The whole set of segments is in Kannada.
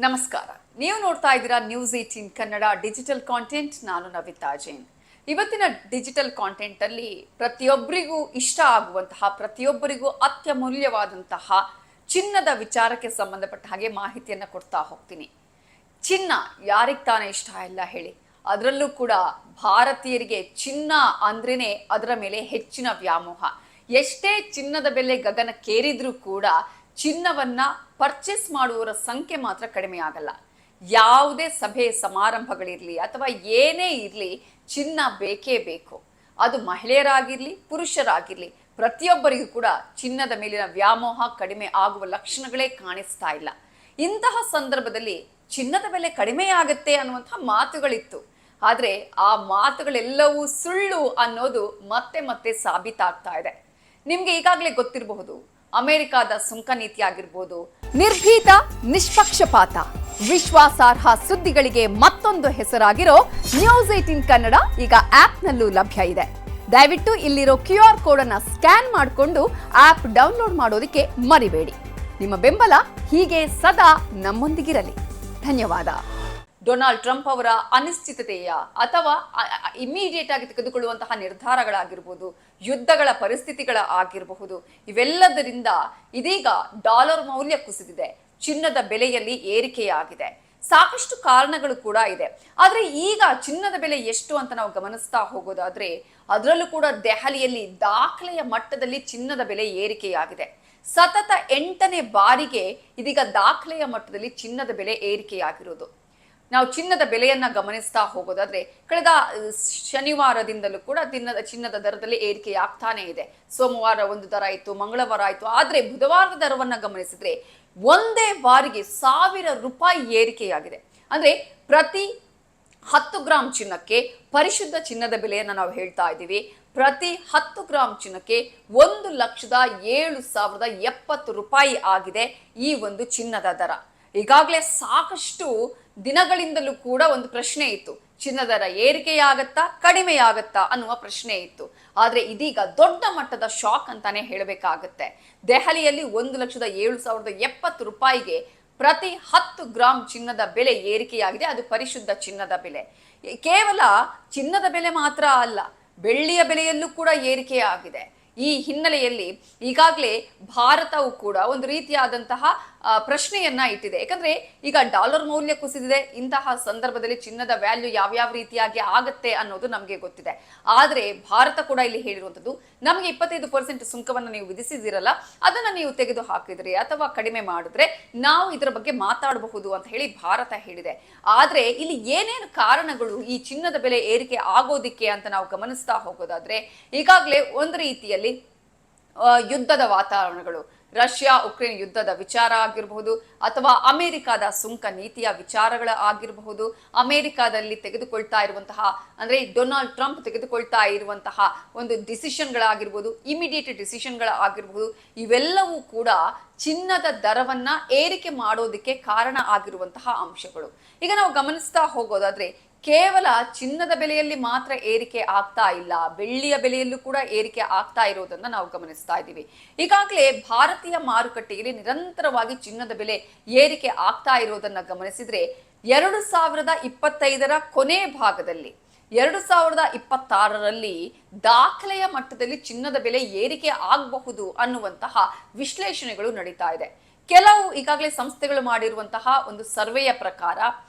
ನಮಸ್ಕಾರ. ನೀವು ನೋಡ್ತಾ ಇದ್ದೀರಾ ನ್ಯೂಸ್ 18 ಕನ್ನಡ ಡಿಜಿಟಲ್ ಕಾಂಟೆಂಟ್. ನಾನು ನವಿತಾ ಜೈನ್. ಇವತ್ತಿನ ಡಿಜಿಟಲ್ ಕಾಂಟೆಂಟ್ ಅಲ್ಲಿ ಪ್ರತಿಯೊಬ್ಬರಿಗೂ ಇಷ್ಟ ಆಗುವಂತಹ, ಪ್ರತಿಯೊಬ್ಬರಿಗೂ ಅತ್ಯಮೂಲ್ಯವಾದಂತಹ ಚಿನ್ನದ ವಿಚಾರಕ್ಕೆ ಸಂಬಂಧಪಟ್ಟ ಹಾಗೆ ಮಾಹಿತಿಯನ್ನು ಕೊಡ್ತಾ ಹೋಗ್ತೀನಿ. ಚಿನ್ನ ಯಾರಿಗೆ ತಾನೇ ಇಷ್ಟ ಇಲ್ಲ ಹೇಳಿ? ಅದರಲ್ಲೂ ಕೂಡ ಭಾರತೀಯರಿಗೆ ಚಿನ್ನ ಅಂದ್ರೇನೆ ಅದರ ಮೇಲೆ ಹೆಚ್ಚಿನ ವ್ಯಾಮೋಹ. ಎಷ್ಟೇ ಚಿನ್ನದ ಬೆಲೆ ಗಗನಕ್ಕೇರಿದ್ರೂ ಕೂಡ ಚಿನ್ನವನ್ನ ಪರ್ಚೇಸ್ ಮಾಡುವವರ ಸಂಖ್ಯೆ ಮಾತ್ರ ಕಡಿಮೆ ಆಗಲ್ಲ. ಯಾವುದೇ ಸಭೆ ಸಮಾರಂಭಗಳಿರಲಿ ಅಥವಾ ಏನೇ ಇರಲಿ, ಚಿನ್ನ ಬೇಕೇ ಬೇಕು. ಅದು ಮಹಿಳೆಯರಾಗಿರ್ಲಿ ಪುರುಷರಾಗಿರ್ಲಿ, ಪ್ರತಿಯೊಬ್ಬರಿಗೂ ಕೂಡ ಚಿನ್ನದ ಮೇಲಿನ ವ್ಯಾಮೋಹ ಕಡಿಮೆ ಆಗುವ ಲಕ್ಷಣಗಳೇ ಕಾಣಿಸ್ತಾ ಇಲ್ಲ. ಇಂತಹ ಸಂದರ್ಭದಲ್ಲಿ ಚಿನ್ನದ ಬೆಲೆ ಕಡಿಮೆ ಆಗುತ್ತೆ ಅನ್ನುವಂತಹ ಮಾತುಗಳಿತ್ತು. ಆದ್ರೆ ಆ ಮಾತುಗಳೆಲ್ಲವೂ ಸುಳ್ಳು ಅನ್ನೋದು ಮತ್ತೆ ಮತ್ತೆ ಸಾಬೀತಾಗ್ತಾ ಇದೆ. ನಿಮ್ಗೆ ಈಗಾಗಲೇ ಗೊತ್ತಿರಬಹುದು, ಅಮೆರಿಕಾದ ಸುಂಕ ನೀತಿ ಆಗಿರ್ಬೋದು, ನಿರ್ಭೀತ ನಿಷ್ಪಕ್ಷಪಾತ ವಿಶ್ವಾಸಾರ್ಹ ಸುದ್ದಿಗಳಿಗೆ ಮತ್ತೊಂದು ಹೆಸರಾಗಿರೋ ನ್ಯೂಸ್ 18 ಕನ್ನಡ ಈಗ ಆಪ್ನಲ್ಲೂ ಲಭ್ಯ ಇದೆ. ದಯವಿಟ್ಟು ಇಲ್ಲಿರೋ QR ಕೋಡ್ ಅನ್ನ ಸ್ಕ್ಯಾನ್ ಮಾಡಿಕೊಂಡು ಆಪ್ ಡೌನ್ಲೋಡ್ ಮಾಡೋದಕ್ಕೆ ಮರಿಬೇಡಿ. ನಿಮ್ಮ ಬೆಂಬಲ ಹೀಗೆ ಸದಾ ನಮ್ಮೊಂದಿಗಿರಲಿ. ಧನ್ಯವಾದ. ಡೊನಾಲ್ಡ್ ಟ್ರಂಪ್ ಅವರ ಅನಿಶ್ಚಿತತೆಯ ಅಥವಾ ಇಮಿಡಿಯೇಟ್ ಆಗಿ ತೆಗೆದುಕೊಳ್ಳುವಂತಹ ನಿರ್ಧಾರಗಳಾಗಿರ್ಬೋದು, ಯುದ್ಧಗಳ ಪರಿಸ್ಥಿತಿಗಳ ಆಗಿರಬಹುದು, ಇವೆಲ್ಲದರಿಂದ ಇದೀಗ ಡಾಲರ್ ಮೌಲ್ಯ ಕುಸಿದಿದೆ. ಚಿನ್ನದ ಬೆಲೆಯಲ್ಲಿ ಏರಿಕೆಯಾಗಿದೆ. ಸಾಕಷ್ಟು ಕಾರಣಗಳು ಕೂಡ ಇದೆ. ಆದ್ರೆ ಈಗ ಚಿನ್ನದ ಬೆಲೆ ಎಷ್ಟು ಅಂತ ನಾವು ಗಮನಿಸ್ತಾ ಹೋಗೋದಾದ್ರೆ, ಅದರಲ್ಲೂ ಕೂಡ ದೆಹಲಿಯಲ್ಲಿ ದಾಖಲೆಯ ಮಟ್ಟದಲ್ಲಿ ಚಿನ್ನದ ಬೆಲೆ ಏರಿಕೆಯಾಗಿದೆ. ಸತತ 8ನೇ ಬಾರಿಗೆ ಇದೀಗ ದಾಖಲೆಯ ಮಟ್ಟದಲ್ಲಿ ಚಿನ್ನದ ಬೆಲೆ ಏರಿಕೆಯಾಗಿರೋದು. ನಾವು ಚಿನ್ನದ ಬೆಲೆಯನ್ನ ಗಮನಿಸ್ತಾ ಹೋಗೋದಾದ್ರೆ, ಕಳೆದ ಶನಿವಾರದಿಂದಲೂ ಕೂಡ ಚಿನ್ನದ ದರದಲ್ಲಿ ಏರಿಕೆಯಾಗ್ತಾನೆ ಇದೆ. ಸೋಮವಾರ ಒಂದು ದರ ಇತ್ತು, ಮಂಗಳವಾರ ಆಯ್ತು. ಆದ್ರೆ ಬುಧವಾರದ ದರವನ್ನ ಗಮನಿಸಿದ್ರೆ ಒಂದೇ ಬಾರಿಗೆ 1000 ರೂಪಾಯಿ ಏರಿಕೆಯಾಗಿದೆ. ಅಂದ್ರೆ ಪ್ರತಿ 10 ಗ್ರಾಂ ಚಿನ್ನಕ್ಕೆ, ಪರಿಶುದ್ಧ ಚಿನ್ನದ ಬೆಲೆಯನ್ನ ನಾವು ಹೇಳ್ತಾ ಇದ್ದೀವಿ, ಪ್ರತಿ 10 ಗ್ರಾಂ ಚಿನ್ನಕ್ಕೆ 1,07,070 ರೂಪಾಯಿ ಆಗಿದೆ ಈ ಒಂದು ಚಿನ್ನದ ದರ. ಈಗಾಗಲೇ ಸಾಕಷ್ಟು ದಿನಗಳಿಂದಲೂ ಕೂಡ ಒಂದು ಪ್ರಶ್ನೆ ಇತ್ತು, ಚಿನ್ನದ ದರ ಏರಿಕೆಯಾಗತ್ತಾ ಕಡಿಮೆಯಾಗತ್ತಾ ಅನ್ನುವ ಪ್ರಶ್ನೆ ಇತ್ತು. ಆದ್ರೆ ಇದೀಗ ದೊಡ್ಡ ಮಟ್ಟದ ಶಾಕ್ ಅಂತಾನೆ ಹೇಳಬೇಕಾಗತ್ತೆ. ದೆಹಲಿಯಲ್ಲಿ 1,07,070 ರೂಪಾಯಿಗೆ ಪ್ರತಿ 10 ಗ್ರಾಂ ಚಿನ್ನದ ಬೆಲೆ ಏರಿಕೆಯಾಗಿದೆ. ಅದು ಪರಿಶುದ್ಧ ಚಿನ್ನದ ಬೆಲೆ. ಕೇವಲ ಚಿನ್ನದ ಬೆಲೆ ಮಾತ್ರ ಅಲ್ಲ, ಬೆಳ್ಳಿಯ ಬೆಲೆಯಲ್ಲೂ ಕೂಡ ಏರಿಕೆಯಾಗಿದೆ. ಈ ಹಿನ್ನೆಲೆಯಲ್ಲಿ ಈಗಾಗಲೇ ಭಾರತವು ಕೂಡ ಒಂದು ರೀತಿಯಾದಂತಹ ಪ್ರಶ್ನೆಯನ್ನ ಇಟ್ಟಿದೆ. ಯಾಕಂದ್ರೆ ಈಗ ಡಾಲರ್ ಮೌಲ್ಯ ಕುಸಿದಿದೆ. ಇಂತಹ ಸಂದರ್ಭದಲ್ಲಿ ಚಿನ್ನದ ವ್ಯಾಲ್ಯೂ ಯಾವ್ಯಾವ ರೀತಿಯಾಗಿ ಆಗತ್ತೆ ಅನ್ನೋದು ನಮಗೆ ಗೊತ್ತಿದೆ. ಆದ್ರೆ ಭಾರತ ಕೂಡ ಇಲ್ಲಿ ಹೇಳಿರುವಂತದ್ದು, ನಮಗೆ 25% ಸುಂಕವನ್ನು ನೀವು ವಿಧಿಸಿದಿರಲ್ಲ, ಅದನ್ನ ನೀವು ತೆಗೆದು ಹಾಕಿದ್ರಿ ಅಥವಾ ಕಡಿಮೆ ಮಾಡಿದ್ರೆ ನಾವು ಇದರ ಬಗ್ಗೆ ಮಾತಾಡಬಹುದು ಅಂತ ಹೇಳಿ ಭಾರತ ಹೇಳಿದೆ. ಆದ್ರೆ ಇಲ್ಲಿ ಏನೇನು ಕಾರಣಗಳು ಈ ಚಿನ್ನದ ಬೆಲೆ ಏರಿಕೆ ಆಗೋದಿಕ್ಕೆ ಅಂತ ನಾವು ಗಮನಿಸ್ತಾ ಹೋಗೋದಾದ್ರೆ, ಈಗಾಗಲೇ ಒಂದು ರೀತಿಯಲ್ಲಿ ಯುದ್ಧದ ವಾತಾವರಣಗಳು, ರಷ್ಯಾ ಉಕ್ರೇನ್ ಯುದ್ಧದ ವಿಚಾರ ಆಗಿರಬಹುದು ಅಥವಾ ಅಮೆರಿಕದ ಸುಂಕ ನೀತಿಯ ವಿಚಾರಗಳ ಆಗಿರಬಹುದು, ಅಮೆರಿಕಾದಲ್ಲಿ ತೆಗೆದುಕೊಳ್ತಾ ಇರುವಂತಹ, ಅಂದ್ರೆ ಡೊನಾಲ್ಡ್ ಟ್ರಂಪ್ ತೆಗೆದುಕೊಳ್ತಾ ಇರುವಂತಹ ಒಂದು ಡಿಸಿಷನ್ಗಳಾಗಿರ್ಬೋದು, ಇಮಿಡಿಯೇಟ್ ಡಿಸಿಷನ್ಗಳ ಆಗಿರಬಹುದು, ಇವೆಲ್ಲವೂ ಕೂಡ ಚಿನ್ನದ ದರವನ್ನ ಏರಿಕೆ ಮಾಡೋದಕ್ಕೆ ಕಾರಣ ಆಗಿರುವಂತಹ ಅಂಶಗಳು. ಈಗ ನಾವು ಗಮನಿಸ್ತಾ ಹೋಗೋದಾದ್ರೆ, ಕೇವಲ ಚಿನ್ನದ ಬೆಲೆಯಲ್ಲಿ ಮಾತ್ರ ಏರಿಕೆ ಆಗ್ತಾ ಇಲ್ಲ, ಬೆಳ್ಳಿಯ ಬೆಲೆಯಲ್ಲೂ ಕೂಡ ಏರಿಕೆ ಆಗ್ತಾ ಇರೋದನ್ನ ನಾವು ಗಮನಿಸ್ತಾ ಇದ್ದೀವಿ. ಈಗಾಗಲೇ ಭಾರತೀಯ ಮಾರುಕಟ್ಟೆಯಲ್ಲಿ ನಿರಂತರವಾಗಿ ಚಿನ್ನದ ಬೆಲೆ ಏರಿಕೆ ಆಗ್ತಾ ಇರೋದನ್ನ ಗಮನಿಸಿದ್ರೆ, 2025ರ ಕೊನೆ ಭಾಗದಲ್ಲಿ 2026ರಲ್ಲಿ ದಾಖಲೆಯ ಮಟ್ಟದಲ್ಲಿ ಚಿನ್ನದ ಬೆಲೆ ಏರಿಕೆ ಆಗಬಹುದು ಅನ್ನುವಂತಹ ವಿಶ್ಲೇಷಣೆಗಳು ನಡೀತಾ ಇದೆ. ಕೆಲವು ಈಗಾಗಲೇ ಸಂಸ್ಥೆಗಳು ಮಾಡಿರುವಂತಹ ಒಂದು ಸರ್ವೆಯ ಪ್ರಕಾರ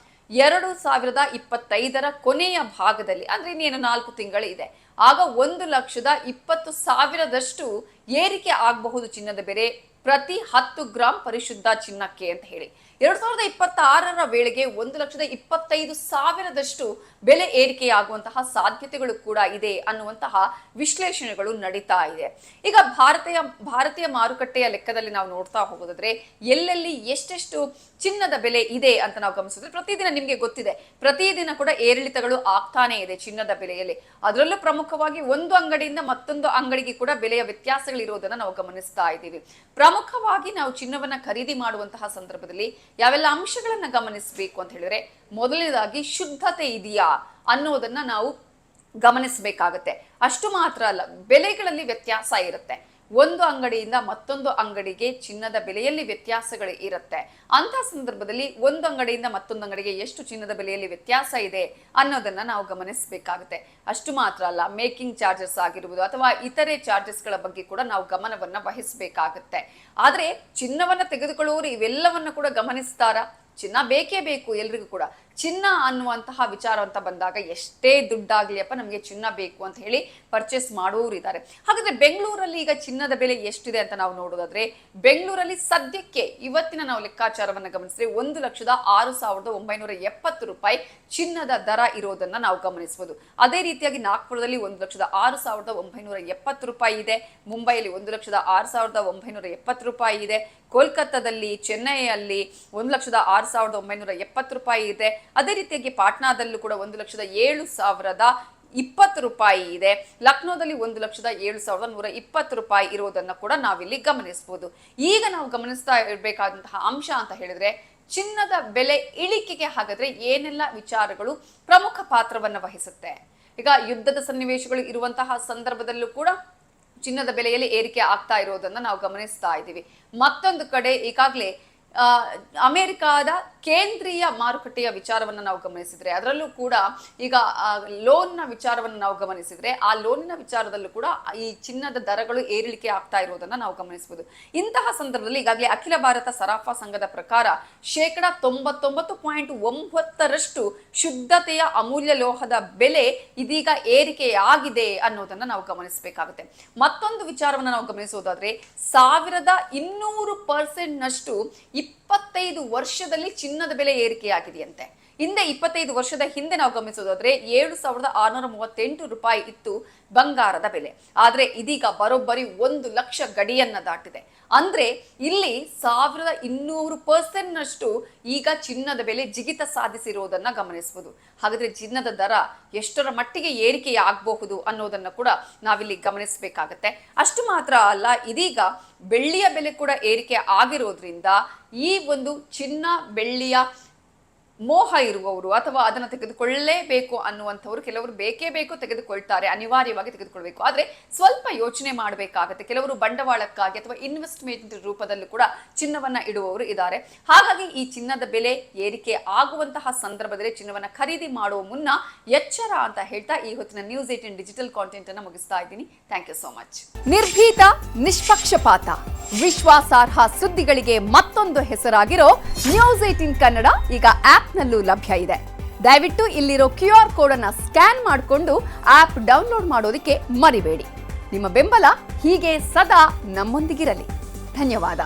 2025ರ ಕೊನೆಯ ಭಾಗದಲ್ಲಿ, ಅಂದ್ರೆ ಇನ್ನೇನು 4 ತಿಂಗಳು ಇದೆ, ಆಗ 1,20,000 ಏರಿಕೆ ಆಗಬಹುದು ಚಿನ್ನದ ಬೆಲೆ ಪ್ರತಿ 10 ಗ್ರಾಂ ಪರಿಶುದ್ಧ ಚಿನ್ನಕ್ಕೆ ಅಂತ ಹೇಳಿ. 2026ರ ವೇಳೆಗೆ 1,25,000 ಬೆಲೆ ಏರಿಕೆಯಾಗುವಂತಹ ಸಾಧ್ಯತೆಗಳು ಕೂಡ ಇದೆ ಅನ್ನುವಂತಹ ವಿಶ್ಲೇಷಣೆಗಳು ನಡೀತಾ ಇದೆ. ಈಗ ಭಾರತೀಯ ಮಾರುಕಟ್ಟೆಯ ಲೆಕ್ಕದಲ್ಲಿ ನಾವು ನೋಡ್ತಾ ಹೋಗೋದಾದ್ರೆ, ಎಲ್ಲೆಲ್ಲಿ ಎಷ್ಟೆಷ್ಟು ಚಿನ್ನದ ಬೆಲೆ ಇದೆ ಅಂತ ನಾವು ಗಮನಿಸಿದ್ರೆ, ಪ್ರತಿದಿನ ನಿಮ್ಗೆ ಗೊತ್ತಿದೆ, ಪ್ರತಿದಿನ ಕೂಡ ಏರಿಳಿತಗಳು ಆಗ್ತಾನೆ ಇದೆ ಚಿನ್ನದ ಬೆಲೆಯಲ್ಲಿ. ಅದರಲ್ಲೂ ಪ್ರಮುಖವಾಗಿ ಒಂದು ಅಂಗಡಿಯಿಂದ ಮತ್ತೊಂದು ಅಂಗಡಿಗೆ ಕೂಡ ಬೆಲೆಯ ವ್ಯತ್ಯಾಸಗಳಿರೋದನ್ನ ನಾವು ಗಮನಿಸ್ತಾ ಇದ್ದೀವಿ. ಪ್ರಮುಖವಾಗಿ ನಾವು ಚಿನ್ನವನ್ನ ಖರೀದಿ ಮಾಡುವಂತಹ ಸಂದರ್ಭದಲ್ಲಿ ಯಾವೆಲ್ಲ ಅಂಶಗಳನ್ನ ಗಮನಿಸಬೇಕು ಅಂತ ಹೇಳಿದ್ರೆ, ಮೊದಲನೇದಾಗಿ ಶುದ್ಧತೆ ಇದೆಯಾ ಅನ್ನೋದನ್ನ ನಾವು ಗಮನಿಸಬೇಕಾಗತ್ತೆ. ಅಷ್ಟು ಮಾತ್ರ ಅಲ್ಲ, ಬೆಲೆಗಳಲ್ಲಿ ವ್ಯತ್ಯಾಸ ಇರುತ್ತೆ. ಒಂದು ಅಂಗಡಿಯಿಂದ ಮತ್ತೊಂದು ಅಂಗಡಿಗೆ ಚಿನ್ನದ ಬೆಲೆಯಲ್ಲಿ ವ್ಯತ್ಯಾಸಗಳು ಇರುತ್ತೆ. ಅಂತ ಸಂದರ್ಭದಲ್ಲಿ ಒಂದು ಅಂಗಡಿಯಿಂದ ಮತ್ತೊಂದು ಅಂಗಡಿಗೆ ಎಷ್ಟು ಚಿನ್ನದ ಬೆಲೆಯಲ್ಲಿ ವ್ಯತ್ಯಾಸ ಇದೆ ಅನ್ನೋದನ್ನ ನಾವು ಗಮನಿಸಬೇಕಾಗುತ್ತೆ. ಅಷ್ಟು ಮಾತ್ರ ಅಲ್ಲ, ಮೇಕಿಂಗ್ ಚಾರ್ಜಸ್ ಆಗಿರ್ಬೋದು ಅಥವಾ ಇತರೆ ಚಾರ್ಜಸ್ಗಳ ಬಗ್ಗೆ ಕೂಡ ನಾವು ಗಮನವನ್ನ ವಹಿಸಬೇಕಾಗುತ್ತೆ. ಆದ್ರೆ ಚಿನ್ನವನ್ನ ತೆಗೆದುಕೊಳ್ಳುವವರು ಇವೆಲ್ಲವನ್ನ ಕೂಡ ಗಮನಿಸ್ತಾರಾ? ಚಿನ್ನ ಬೇಕೇ ಬೇಕು ಎಲ್ರಿಗೂ ಕೂಡ. ಚಿನ್ನ ಅನ್ನುವಂತಹ ವಿಚಾರ ಅಂತ ಬಂದಾಗ ಎಷ್ಟೇ ದುಡ್ಡಾಗ್ಲಿಯಪ್ಪ ನಮಗೆ ಚಿನ್ನ ಬೇಕು ಅಂತ ಹೇಳಿ ಪರ್ಚೇಸ್ ಮಾಡುವವರು ಇದ್ದಾರೆ. ಹಾಗಾದ್ರೆ ಬೆಂಗಳೂರಲ್ಲಿ ಈಗ ಚಿನ್ನದ ಬೆಲೆ ಎಷ್ಟಿದೆ ಅಂತ ನಾವು ನೋಡೋದಾದ್ರೆ, ಬೆಂಗಳೂರಲ್ಲಿ ಸದ್ಯಕ್ಕೆ ಇವತ್ತಿನ ನಾವು ಲೆಕ್ಕಾಚಾರವನ್ನು ಗಮನಿಸಿದ್ರೆ 1,06,970 ರೂಪಾಯಿ ಚಿನ್ನದ ದರ ಇರೋದನ್ನ ನಾವು ಗಮನಿಸಬಹುದು. ಅದೇ ರೀತಿಯಾಗಿ ನಾಗ್ಪುರದಲ್ಲಿ 1,06,970 ರೂಪಾಯಿ ಇದೆ. ಮುಂಬೈಯಲ್ಲಿ 1,06,970 ರೂಪಾಯಿ ಇದೆ. ಕೋಲ್ಕತ್ತಾದಲ್ಲಿ, ಚೆನ್ನೈಯಲ್ಲಿ 1,06,970 ರೂಪಾಯಿ ಇದೆ. ಅದೇ ರೀತಿಯಾಗಿ ಪಾಟ್ನಾದಲ್ಲೂ ಕೂಡ 1,07,020 ರೂಪಾಯಿ ಇದೆ. ಲಕ್ನೋದಲ್ಲಿ 1,07,120 ರೂಪಾಯಿ ಇರೋದನ್ನ ಕೂಡ ನಾವಿಲ್ಲಿ ಗಮನಿಸಬಹುದು. ಈಗ ನಾವು ಗಮನಿಸ್ತಾ ಇರಬೇಕಾದಂತಹ ಅಂಶ ಅಂತ ಹೇಳಿದ್ರೆ, ಚಿನ್ನದ ಬೆಲೆ ಇಳಿಕೆಗೆ ಹಾಗಾದ್ರೆ ಏನೆಲ್ಲ ವಿಚಾರಗಳು ಪ್ರಮುಖ ಪಾತ್ರವನ್ನ ವಹಿಸುತ್ತೆ? ಈಗ ಯುದ್ಧದ ಸನ್ನಿವೇಶಗಳು ಇರುವಂತಹ ಸಂದರ್ಭದಲ್ಲೂ ಕೂಡ ಚಿನ್ನದ ಬೆಲೆಯಲ್ಲಿ ಏರಿಕೆ ಆಗ್ತಾ ಇರೋದನ್ನ ನಾವು ಗಮನಿಸ್ತಾ ಇದ್ದೀವಿ. ಮತ್ತೊಂದು ಕಡೆ ಈಗಾಗಲೇ ಅಮೆರಿಕಾದ ಕೇಂದ್ರೀಯ ಮಾರುಕಟ್ಟೆಯ ವಿಚಾರವನ್ನು ನಾವು ಗಮನಿಸಿದ್ರೆ, ಅದರಲ್ಲೂ ಕೂಡ ಈಗ ಲೋನ್ನ ವಿಚಾರವನ್ನು ನಾವು ಗಮನಿಸಿದ್ರೆ, ಆ ಲೋನಿನ ವಿಚಾರದಲ್ಲೂ ಕೂಡ ಈ ಚಿನ್ನದ ದರಗಳು ಏರಿಳಿಕೆ ಆಗ್ತಾ ಇರೋದನ್ನ ನಾವು ಗಮನಿಸಬಹುದು. ಇಂತಹ ಸಂದರ್ಭದಲ್ಲಿ ಈಗಾಗಲೇ ಅಖಿಲ ಭಾರತ ಸರಾಫಾ ಸಂಘದ ಪ್ರಕಾರ 99.9% ಶುದ್ಧತೆಯ ಅಮೂಲ್ಯ ಲೋಹದ ಬೆಲೆ ಇದೀಗ ಏರಿಕೆಯಾಗಿದೆ ಅನ್ನೋದನ್ನ ನಾವು ಗಮನಿಸಬೇಕಾಗುತ್ತೆ. ಮತ್ತೊಂದು ವಿಚಾರವನ್ನು ನಾವು ಗಮನಿಸೋದಾದ್ರೆ, 1200% 25 ವರ್ಷದಲ್ಲಿ ಚಿನ್ನದ ಬೆಲೆ ಏರಿಕೆಯಾಗಿದೆಯಂತೆ. ಹಿಂದೆ 25 ವರ್ಷದ ಹಿಂದೆ ನಾವು ಗಮನಿಸೋದಾದ್ರೆ 7,638 ರೂಪಾಯಿ ಇತ್ತು ಬಂಗಾರದ ಬೆಲೆ. ಆದ್ರೆ ಇದೀಗ ಬರೋಬ್ಬರಿ 1 ಲಕ್ಷ ಗಡಿಯನ್ನ ದಾಟಿದೆ. ಅಂದ್ರೆ ಇಲ್ಲಿ 1200% ಈಗ ಚಿನ್ನದ ಬೆಲೆ ಜಿಗಿತ ಸಾಧಿಸಿರುವುದನ್ನ ಗಮನಿಸಬಹುದು. ಹಾಗಾದ್ರೆ ಚಿನ್ನದ ದರ ಎಷ್ಟರ ಮಟ್ಟಿಗೆ ಏರಿಕೆಯಾಗಬಹುದು ಅನ್ನೋದನ್ನ ಕೂಡ ನಾವಿಲ್ಲಿ ಗಮನಿಸಬೇಕಾಗತ್ತೆ. ಅಷ್ಟು ಮಾತ್ರ ಅಲ್ಲ, ಇದೀಗ ಬೆಳ್ಳಿಯ ಬೆಲೆ ಕೂಡ ಏರಿಕೆ ಆಗಿರೋದ್ರಿಂದ ಈ ಒಂದು ಚಿನ್ನ ಬೆಳ್ಳಿಯ ಮೋಹ ಇರುವವರು ಅಥವಾ ಅದನ್ನು ತೆಗೆದುಕೊಳ್ಳಲೇಬೇಕು ಅನ್ನುವಂಥವ್ರು ಕೆಲವರು ಬೇಕೇ ಬೇಕು ತೆಗೆದುಕೊಳ್ತಾರೆ, ಅನಿವಾರ್ಯವಾಗಿ ತೆಗೆದುಕೊಳ್ಬೇಕು. ಆದ್ರೆ ಸ್ವಲ್ಪ ಯೋಚನೆ ಮಾಡಬೇಕಾಗತ್ತೆ. ಕೆಲವರು ಬಂಡವಾಳಕ್ಕಾಗಿ ಅಥವಾ ಇನ್ವೆಸ್ಟ್ಮೆಂಟ್ ರೂಪದಲ್ಲೂ ಕೂಡ ಚಿನ್ನವನ್ನ ಇಡುವವರು ಇದ್ದಾರೆ. ಹಾಗಾಗಿ ಈ ಚಿನ್ನದ ಬೆಲೆ ಏರಿಕೆ ಆಗುವಂತಹ ಸಂದರ್ಭದಲ್ಲಿ ಚಿನ್ನವನ್ನ ಖರೀದಿ ಮಾಡುವ ಮುನ್ನ ಎಚ್ಚರ ಅಂತ ಹೇಳ್ತಾ ಈ ಹೊತ್ತಿನ ನ್ಯೂಸ್ 18 ಡಿಜಿಟಲ್ ಕಾಂಟೆಂಟ್ ಅನ್ನ ಮುಗಿಸ್ತಾ ಇದ್ದೀನಿ. Thank you so much. ನಿರ್ಭೀತ, ನಿಷ್ಪಕ್ಷಪಾತ, ವಿಶ್ವಾಸಾರ್ಹ ಸುದ್ದಿಗಳಿಗೆ ಮತ್ತೊಂದು ಹೆಸರಾಗಿರೋ ನ್ಯೂಸ್ 18 ಕನ್ನಡ ಈಗ ಆಪ್ನಲ್ಲೂ ಲಭ್ಯ ಇದೆ. ದಯವಿಟ್ಟು ಇಲ್ಲಿರೋ QR ಕೋಡ್ ಅನ್ನ ಸ್ಕ್ಯಾನ್ ಮಾಡಿಕೊಂಡು ಆಪ್ ಡೌನ್ಲೋಡ್ ಮಾಡೋದಕ್ಕೆ ಮರಿಬೇಡಿ. ನಿಮ್ಮ ಬೆಂಬಲ ಹೀಗೆ ಸದಾ ನಮ್ಮೊಂದಿಗಿರಲಿ. ಧನ್ಯವಾದ.